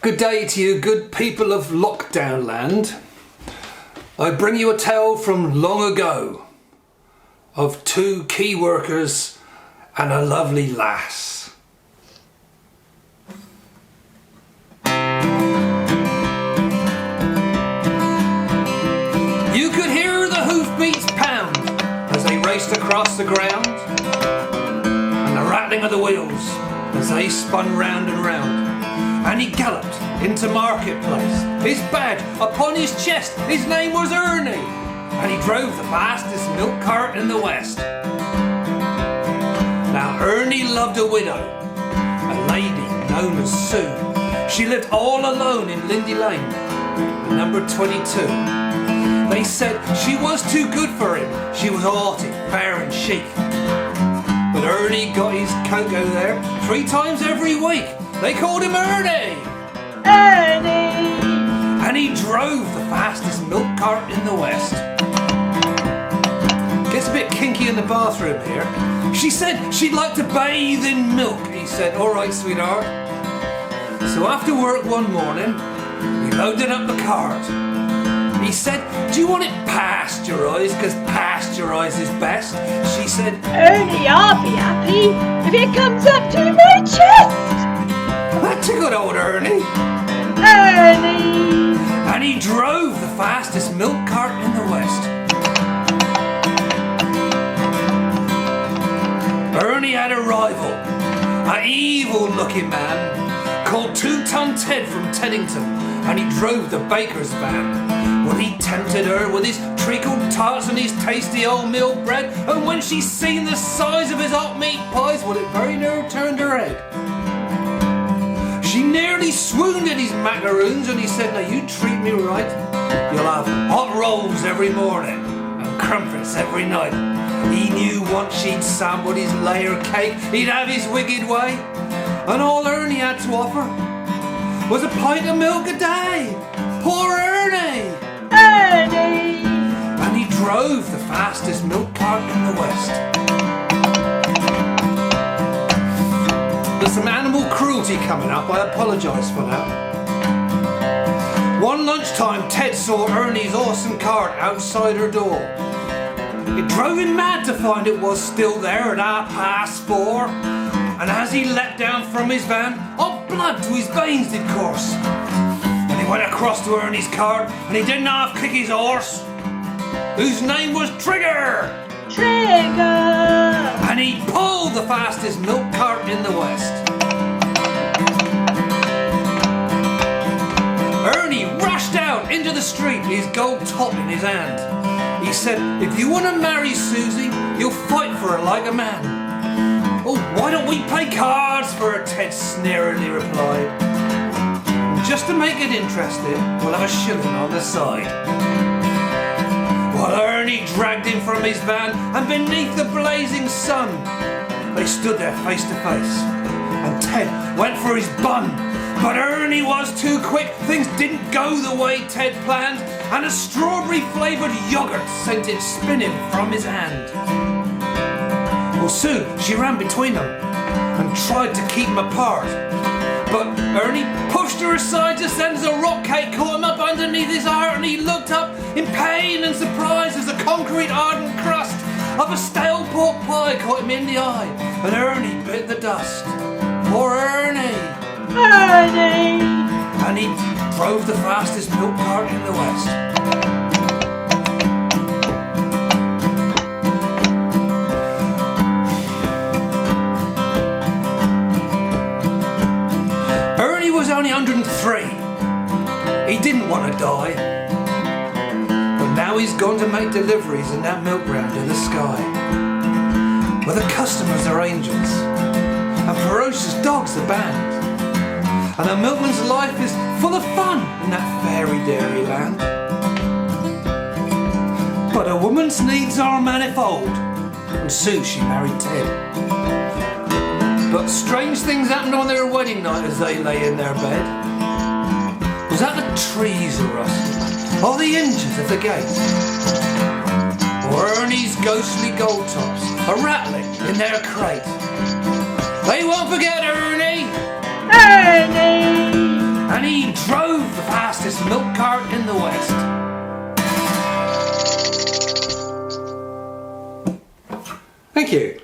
Good day to you, good people of Lockdown Land. I bring you a tale from long ago of two key workers and a lovely lass. You could hear the hoofbeats pound as they raced across the ground, and the rattling of the wheels as they spun round and round. And he galloped into marketplace, his badge upon his chest, his name was Ernie, and he drove the fastest milk cart in the West. Now Ernie loved a widow, a lady known as Sue. She lived all alone in Lindy Lane, number 22. They said she was too good for him, she was haughty, fair and chic. But Ernie got his cocoa there 3 times every week. They called him Ernie! Ernie! And he drove the fastest milk cart in the West. Gets a bit kinky in the bathroom here. She said she'd like to bathe in milk. He said, alright sweetheart. So after work one morning, he loaded up the cart. He said, do you want it pasteurised? Because pasteurised is best. She said, Ernie, I'll be happy if it comes up to my chest! that tickled old Ernie. Ernie! And he drove the fastest milk cart in the West. Ernie had a rival, an evil looking man called 2-Ton Ted from Teddington, and he drove the baker's van. Well, he tempted her with his treacle tarts and his tasty old meal bread, and when she seen the size of his hot meat pies, well, it very near turned her head. She nearly swooned at his macaroons, and he said, now you treat me right, you'll have hot rolls every morning and crumpets every night. He knew once she'd sampled his layer cake, he'd have his wicked way, and all Ernie had to offer was a pint of milk a day. Poor Ernie! Ernie! And he drove the fastest milk cart in the West. There's some animal cruelty coming up, I apologise for that. One lunchtime, Ted saw Ernie's awesome cart outside her door. It drove him mad to find it was still there at 4:30. And as he leapt down from his van, hot blood to his veins did course. And he went across to Ernie's cart, and he didn't half kick his horse, whose name was Trigger. Trigger! And he pulled the fastest milk cart in the West. Ernie rushed out into the street, his gold top in his hand. He said, if you want to marry Susie, you'll fight for her like a man. Oh, why don't we play cards for her, Ted sneeringly replied. Just to make it interesting, we'll have a shilling on the side. Well, Ernie dragged him from his van, and beneath the blazing sun, they stood there face to face, and Ted went for his bun. But Ernie was too quick, things didn't go the way Ted planned, and a strawberry flavoured yoghurt sent it spinning from his hand. Well, Sue, she ran between them and tried to keep them apart, but Ernie pushed her aside just then as a rock cake caught him up underneath his heart, and he looked up in pain and surprise as the concrete hardened crust of a stale pork pie caught him in the eye, and Ernie bit the dust. Poor Ernie! Ernie! And he drove the fastest milk cart in the West. Ernie was only 103. He didn't want to die. But now he's gone to make deliveries in that milk round in the sky, where the customers are angels and ferocious dogs are banned. And a milkman's life is full of fun in that fairy dairy land. But a woman's needs are manifold, and Sue, she married Ted. But strange things happened on their wedding night as they lay in their bed. Was that the trees a rustling, or the hinges of the gate, or Ernie's ghostly gold tops a rattling in their crate? They won't forget Ernie! Ernie! And he drove the fastest milk cart in the West. Thank you.